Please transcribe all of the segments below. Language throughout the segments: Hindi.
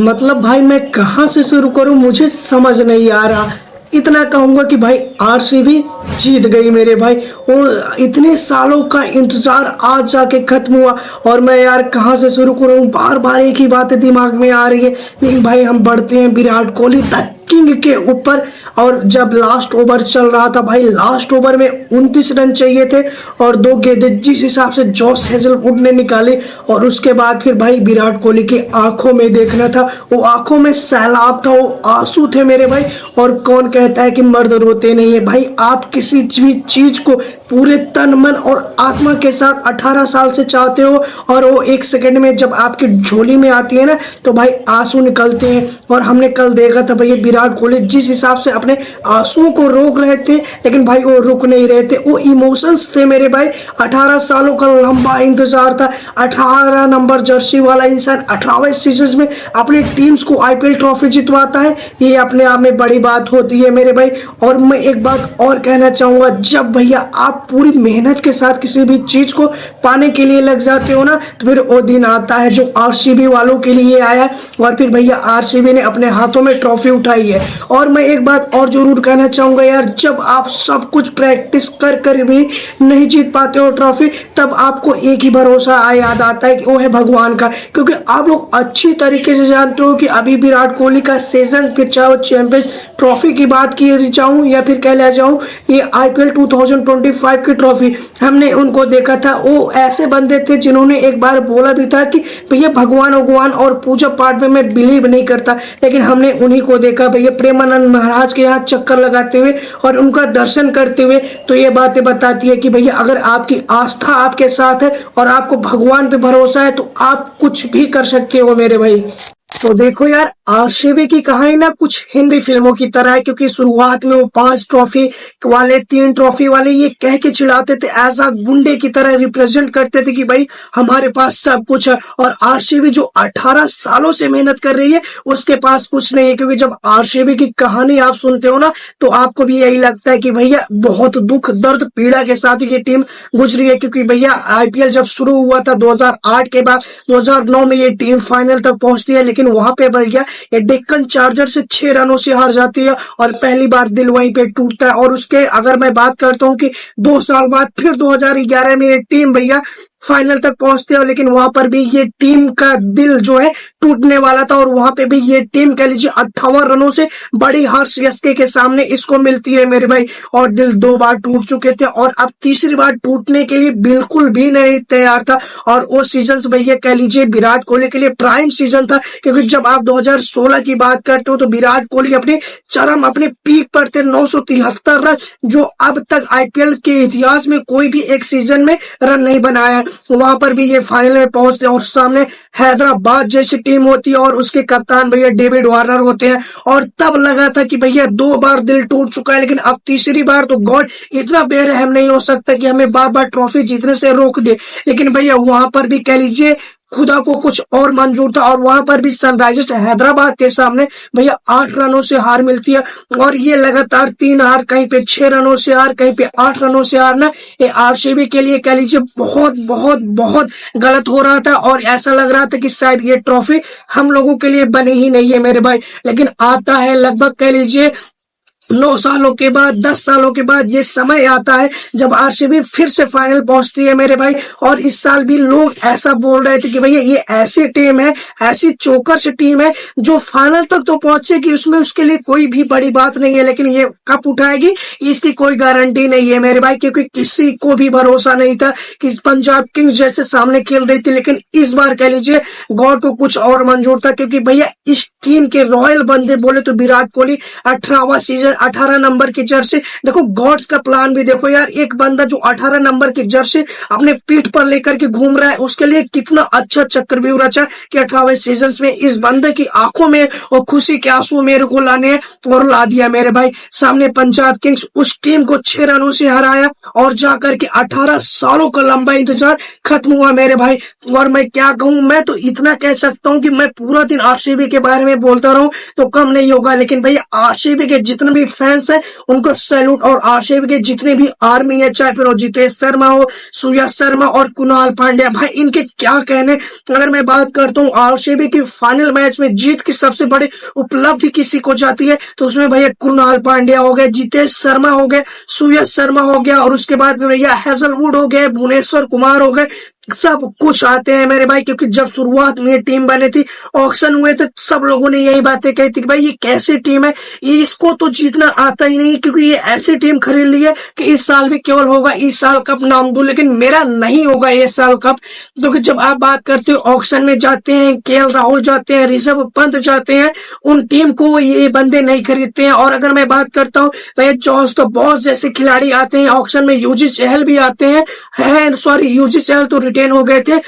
मतलब भाई मैं कहाँ से शुरू करूँ, मुझे समझ नहीं आ रहा। इतना कहूंगा कि भाई आरसीबी जीत गई मेरे भाई। वो इतने सालों का इंतजार आज जाके खत्म हुआ। और मैं यार कहाँ से शुरू करूँ, बार बार एक ही बात दिमाग में आ रही है। लेकिन भाई हम बढ़ते हैं विराट कोहली द किंग के ऊपर। और जब लास्ट ओवर चल रहा था भाई, लास्ट ओवर में 29 रन चाहिए थे और 2 गेंदें जिस हिसाब से जॉस हेजलवुड ने निकाले। और उसके बाद फिर भाई विराट कोहली की आंखों में देखना था, वो आंखों में सैलाब था, वो आंसू थे मेरे भाई। और कौन कहता है कि मर्द रोते नहीं है भाई। आप किसी भी चीज को पूरे तन मन और आत्मा के साथ 18 साल से चाहते हो और वो एक सेकंड में जब आपकी झोली में आती है ना तो भाई आंसू निकलते हैं। और हमने कल देखा था भाई विराट कोहली जिस हिसाब से अपने आंसुओं को रोक रहे थे, लेकिन भाई वो रुक नहीं रहे थे। वो इमोशंस थे मेरे भाई। 18 सालों का लंबा इंतजार था। 18 नंबर जर्सी वाला इंसान 18वें सीजन में अपनी टीम्स को आईपीएल ट्रॉफी जितवाता है, ये अपने आप में बड़ी बात होती है मेरे भाई। और मैं एक बात और कहना चाहूंगा, जब भैया आप पूरी मेहनत के साथ किसी भी चीज को पाने के लिए लग जाते हो ना, तो फिर वो दिन आता है जो आरसीबी वालों के लिए आया। और फिर भैया आरसीबी ने अपने हाथों में ट्रॉफी उठाई है। और मैं एक बात और जरूर कहना चाहूंगा यार, जब आप सब कुछ प्रैक्टिस कर कर भी नहीं जीत पाते हो ट्रॉफी, तब आपको एक ही भरोसा याद आता है कि वो है भगवान का। क्योंकि आप लोग अच्छी तरीके से जानते हो कि अभी विराट कोहली का सीजन, फिर चाहे चैंपियंस ट्रॉफी की बात की जाऊं या फिर कह ले जाऊं ये आईपीएल 2025 की ट्रॉफी, हमने उनको देखा था। वो ऐसे बंदे थे जिन्होंने एक बार बोला भी था कि भैया भगवान और पूजा पाठ में मैं बिलीव नहीं करता, लेकिन हमने उन्हीं को देखा भैया प्रेमानंद महाराज के यहाँ चक्कर लगाते हुए और उनका दर्शन करते हुए। तो ये बातें बताती है कि भैया अगर आपकी आस्था आपके साथ है और आपको भगवान पे भरोसा है तो आप कुछ भी कर सकते हो मेरे भाई। तो देखो यार, आरसीबी की कहानी ना कुछ हिंदी फिल्मों की तरह है। क्योंकि शुरुआत में वो 5 ट्रॉफी वाले, 3 ट्रॉफी वाले ये कह के चिल्लाते थे, ऐसा गुंडे की तरह रिप्रेजेंट करते थे कि भाई हमारे पास सब कुछ है। और आरसीबी जो 18 सालों से मेहनत कर रही है उसके पास कुछ नहीं है। क्योंकि जब आरसीबी की कहानी आप सुनते हो ना तो आपको भी यही लगता है कि भैया बहुत दुख दर्द पीड़ा के साथ ये टीम गुजरी है। क्योंकि भैया आईपीएल जब शुरू हुआ था 2008 के बाद 2009 में ये टीम फाइनल तक पहुंचती है, लेकिन वहां पे भैया ये डेक्कन चार्जर से 6 रनों से हार जाती है और पहली बार दिल वहीं पे टूटता है। और उसके अगर मैं बात करता हूँ कि 2 साल बाद फिर 2011 में ये टीम भैया फाइनल तक पहुंचते हैं, लेकिन वहां पर भी ये टीम का दिल जो है टूटने वाला था। और वहां पे भी ये टीम कह लीजिए 58 रनों से बड़ी हार सीएसके के सामने इसको मिलती है मेरे भाई। और दिल 2 बार टूट चुके थे और अब तीसरी बार टूटने के लिए बिल्कुल भी नहीं तैयार था। और वो सीजन भैया कह लीजिए विराट कोहली के लिए प्राइम सीजन था। क्योंकि जब आप 2016 की बात करते हो तो विराट कोहली अपने पीक पर थे, 973 रन, जो अब तक आईपीएल के इतिहास में कोई भी एक सीजन में रन नहीं बनाया। वहां पर भी ये फाइनल में पहुंचते हैं और सामने हैदराबाद जैसी टीम होती है और उसके कप्तान भैया डेविड वार्नर होते हैं। और तब लगा था कि भैया 2 बार दिल टूट चुका है, लेकिन अब तीसरी बार तो गॉड इतना बेरहम नहीं हो सकता कि हमें बार बार ट्रॉफी जीतने से रोक दे। लेकिन भैया वहां पर भी कह लीजिए खुदा को कुछ और मंजूर था। और वहां पर भी सनराइजर्स हैदराबाद के सामने भैया 8 रनों से हार मिलती है। और ये लगातार 3 हार, कहीं पे 6 रनों से हार, कहीं पे 8 रनों से हारना, ये आरसीबी के लिए कह लीजिए बहुत बहुत बहुत गलत हो रहा था। और ऐसा लग रहा था कि शायद ये ट्रॉफी हम लोगों के लिए बनी ही नहीं है मेरे भाई। लेकिन आता है लगभग कह लीजिए 9 सालों के बाद, 10 सालों के बाद ये समय आता है जब आरसीबी फिर से फाइनल पहुंचती है मेरे भाई। और इस साल भी लोग ऐसा बोल रहे थे कि भैया ये ऐसी टीम है, ऐसी चौकस टीम है जो फाइनल तक तो पहुंचेगी, उसमें उसके लिए कोई भी बड़ी बात नहीं है। लेकिन ये कप उठाएगी इसकी कोई गारंटी नहीं है मेरे भाई। क्योंकि किसी को भी भरोसा नहीं था कि पंजाब किंग्स जैसे सामने खेल रही थी। लेकिन इस बार कह लीजिए गॉड को कुछ और मंजूर था। क्योंकि भैया इस टीम के रॉयल बंदे बोले तो विराट कोहली 18वां सीजन 18 नंबर की जर्सी, देखो गॉड्स का प्लान भी देखो यार। एक बंदा जो 18 नंबर की जर्सी अपने पीठ पर लेकर के घूम रहा है, उसके लिए कितना अच्छा चक्रव्यूह रचा कि 18वें सीजन में इस बंदे की आंखों में और खुशी के आंसू मेरे को लाने और ला दिया मेरे भाई। सामने पंजाब किंग्स उस टीम को 6 रनों से हराया और जाकर के 18 सालों का लंबा इंतजार खत्म हुआ मेरे भाई। और मैं क्या कहूं, मैं तो इतना कह सकता हूं कि मैं पूरा दिन आरसीबी के बारे में बोलता रहूं तो कम नहीं होगा। लेकिन भाई आरसीबी के जितने भी फैंस है उनको सैल्यूट, और आरसीबी के जितने भी आर्मी है, चाहे फिर जितेश शर्मा हो, सूर्या शर्मा और कुणाल पांड्या, भाई इनके क्या कहने। अगर मैं बात करता हूँ आरसीबी की फाइनल मैच में जीत की सबसे बड़ी उपलब्धि किसी को जाती है तो उसमें भैया कुणाल पांड्या हो गए, जितेश शर्मा हो गए, सूर्य शर्मा हो गया, और उसके बाद भैया हैजलवुड हो गए, भुवनेश्वर कुमार हो गए, सब कुछ आते हैं मेरे भाई। क्योंकि जब शुरुआत में ये टीम बनी थी, ऑक्शन हुए थे, सब लोगों ने यही बातें कही थी कि भाई ये कैसी टीम है, ये इसको तो जीतना आता ही नहीं, क्योंकि ये ऐसी टीम खरीद ली है कि इस साल भी केवल होगा इस साल कप नाम दो, लेकिन मेरा नहीं होगा इस साल कप। क्योंकि जब आप बात करते हो ऑक्शन में जाते हैं, केएल राहुल जाते हैं, ऋषभ पंत जाते हैं, उन टीम को ये बंदे नहीं खरीदते हैं। और अगर मैं बात करता हूँ भाई जॉस तो बॉस जैसे खिलाड़ी आते हैं ऑक्शन में, यूजी चहल भी आते हैं, सॉरी यूजी चहल तो रिटेन हो गए थे,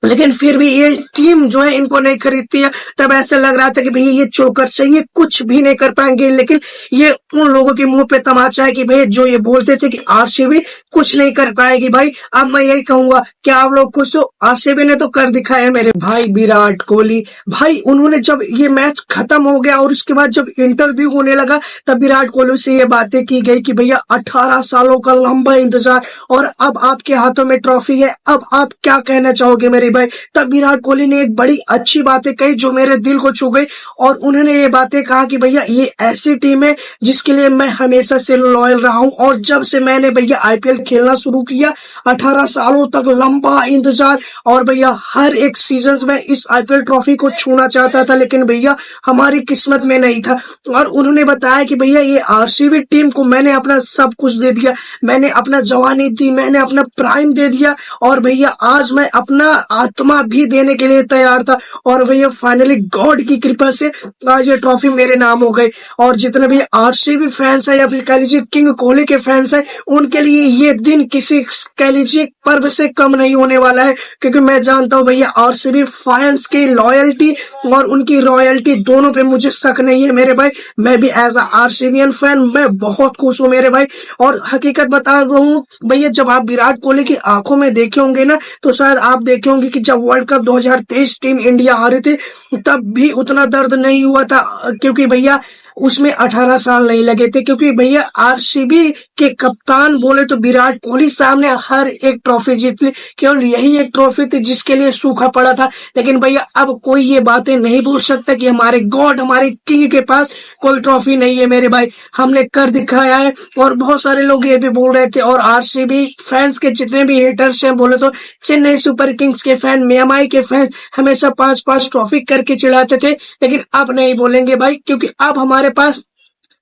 लेकिन फिर भी ये टीम जो है इनको नहीं खरीदती है। तब ऐसा लग रहा था कि भैया ये चोकर चाहिए, कुछ भी नहीं कर पाएंगे, लेकिन ये उन लोगों के मुंह पे तमाचा है कि भैया जो ये बोलते थे कि आरसीबी कुछ नहीं कर पाएगी। भाई अब मैं यही कहूंगा कि आप लोग खुश हो, आरसीबी ने तो कर दिखाया मेरे भाई। विराट कोहली भाई, उन्होंने जब ये मैच खत्म हो गया और उसके बाद जब इंटरव्यू होने लगा तब विराट कोहली से ये बातें की गई कि भैया 18 सालों का लंबा इंतजार और अब आपके हाथों में ट्रॉफी है, अब आप क्या कहना चाहोगे मेरे भाई। तब विराट कोहली ने एक बड़ी अच्छी बातें कही जो मेरे दिल को छू गई, और उन्होंने ये बातें कहा कि भैया ये ऐसी टीम है जिसके लिए मैं हमेशा से लॉयल रहा हूं, और जब से मैंने भैया आईपीएल खेलना शुरू किया 18 सालों तक लंबा इंतजार, और भैया हर एक सीजन में इस आईपीएल ट्रॉफी को छूना चाहता था, लेकिन भैया हमारी किस्मत में नहीं था। और उन्होंने बताया कि भैया ये आरसीबी टीम को मैंने अपना सब कुछ दे दिया, मैंने अपना जवानी दी, मैंने अपना प्राइम दे दिया, और भैया आज मैं अपना आत्मा भी देने के लिए तैयार था, और भैया फाइनली गॉड की कृपा से आज ये ट्रॉफी मेरे नाम हो गई। और जितने भी आरसीबी फैंस है या फिर कह लीजिए किंग कोहली के फैंस है, उनके लिए ये दिन किसी कह लीजिए पर्व से कम नहीं होने वाला है, क्योंकि मैं जानता हूँ भैया आरसीबी फैंस की लॉयल्टी और उनकी रॉयल्टी दोनों पे मुझे शक नहीं है मेरे भाई। मैं भी एज अ आरसीबीएन फैन मैं बहुत खुश हूँ मेरे भाई। और हकीकत बता रहा हूँ भैया, जब आप विराट कोहली की आंखों में देखे होंगे ना तो शायद आप देखे होंगे कि जब वर्ल्ड कप 2023 टीम इंडिया हारी थी तब भी उतना दर्द नहीं हुआ था, क्योंकि भैया उसमें 18 साल नहीं लगे थे, क्योंकि भैया आरसीबी के कप्तान बोले तो विराट कोहली साहब ने हर एक ट्रॉफी जीत ली, केवल यही एक ट्रॉफी थी जिसके लिए सूखा पड़ा था। लेकिन भैया अब कोई ये बातें नहीं बोल सकता कि हमारे गॉड हमारे किंग के पास कोई ट्रॉफी नहीं है मेरे भाई, हमने कर दिखाया है। और बहुत सारे लोग ये भी बोल रहे थे, और आरसीबी फैंस के जितने भी हेटर्स हैं, बोले तो चेन्नई सुपर किंग्स के फैन, मियामी के फैन हमेशा 5-5 ट्रॉफी करके चिढ़ाते थे, लेकिन अब नहीं बोलेंगे भाई, क्योंकि अब हमारे पास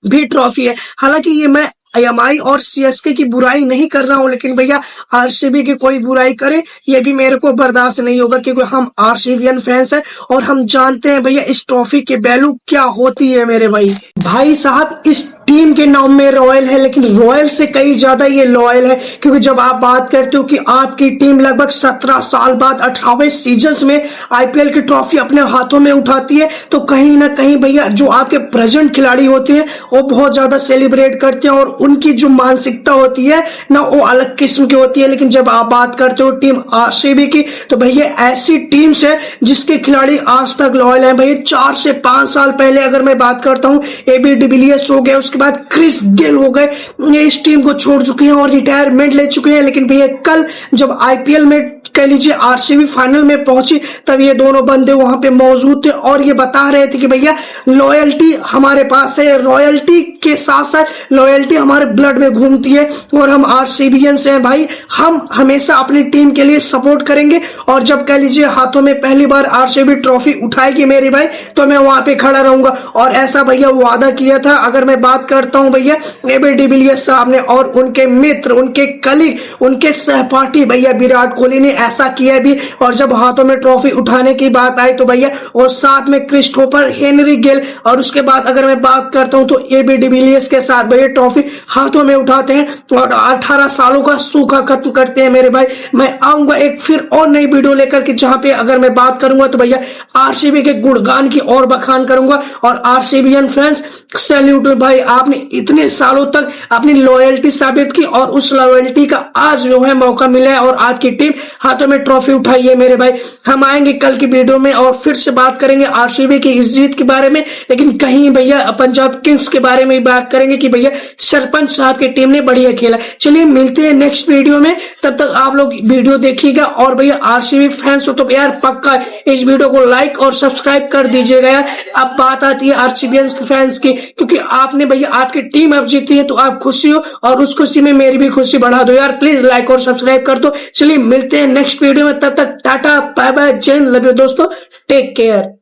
भी ट्रॉफी है। हालांकि ये मैं एमआई और सीएसके की बुराई नहीं कर रहा हूं, लेकिन भैया आरसीबी की कोई बुराई करे ये भी मेरे को बर्दाश्त नहीं होगा, क्योंकि हम आरसीबीएन फैंस हैं और हम जानते हैं भैया इस ट्रॉफी की वैल्यू क्या होती है मेरे भाई। भाई साहब इस टीम के नाम में रॉयल है, लेकिन रॉयल से कई ज्यादा ये लॉयल है, क्योंकि जब आप बात करते हो कि आपकी टीम लगभग 17 साल बाद 18वें सीजन में आईपीएल की ट्रॉफी अपने हाथों में उठाती है, तो कहीं ना कहीं भैया जो आपके प्रेजेंट खिलाड़ी होते हैं वो बहुत ज्यादा सेलिब्रेट करते हैं, और उनकी जो मानसिकता होती है ना वो अलग किस्म की होती है। लेकिन जब आप बात करते हो टीम आरसीबी की, तो भैया ऐसी टीम से जिसके खिलाड़ी आज तक लॉयल है। भैया 4 से 5 साल पहले अगर मैं बात करता हूँ एबी डिविलियर्स हो गए, उसके बाद क्रिस गेल हो गए, ये इस टीम को छोड़ चुके हैं और रिटायरमेंट ले चुके हैं। लेकिन भैया कल जब आईपीएल में कह लीजिए आरसीबी फाइनल में पहुंची तब ये दोनों बंदे वहां पे मौजूद थे, और ये बता रहे थे कि भैया लॉयल्टी हमारे पास है, रॉयल्टी के साथ साथ लॉयल्टी हमारे ब्लड में घूमती है, और हम आरसीबीएन से हैं भाई, हम हमेशा अपनी टीम के लिए सपोर्ट करेंगे। और जब कह लीजिए हाथों में पहली बार आरसीबी ट्रॉफी उठाएगी मेरे भाई, तो मैं वहां पे खड़ा रहूंगा, और ऐसा भैया वादा किया था। अगर मैं बात करता हूं भैया एबी डिविलियर्स साहब ने और उनके मित्र, उनके कलीग, उनके सहपाठी भैया विराट कोहली ने ऐसा किया भी, और जब हाथों में ट्रॉफी उठाने की बात आई तो भैया और साथ में क्रिस्टोफर हेनरी गिल, और उसके बाद अगर मैं बात करता हूं तो एबी डिविलियर्स के साथ भैया ट्रॉफी हाथों में उठाते हैं और 18 सालों का सूखा खत्म करते हैं मेरे भाई। मैं आऊंगा एक फिर और नई वीडियो लेकर के, जहां पे अगर मैं बात करूंगा तो भैया आरसीबी के गुणगान की और बखान करूंगा। और आरसीबीएन फैंस सैल्यूट भाई, आपने इतने सालों तक अपनी लॉयल्टी साबित की, और उस लॉयल्टी का आज जो है मौका मिला है, और आज की टीम हाथों में ट्रॉफी उठाई है मेरे भाई। हम आएंगे कल की वीडियो में और फिर से बात करेंगे आरसीबी की इस जीत के बारे में, लेकिन कहीं भैया पंजाब किंग्स के बारे में बात करेंगे कि भैया सरपंच साहब की टीम ने बढ़िया खेला। चलिए मिलते हैं नेक्स्ट वीडियो में, तब तक आप लोग वीडियो देखिएगा और भैया आरसीबी फैंस हो तो यार पक्का इस वीडियो को लाइक और सब्सक्राइब कर दीजिएगा यार। अब बात आती है आरसीबीएंस फैंस की, क्योंकि आपने भैया आपकी टीम अब जीती है तो आप खुशी हो और उस खुशी में मेरी भी खुशी बढ़ा दो यार। प्लीज लाइक और सब्सक्राइब कर दो। चलिए मिलते हैं नेक्स्ट वीडियो में, तब तक टाटा बाय बाय, जय हिंद, लव यू दोस्तों, टेक केयर।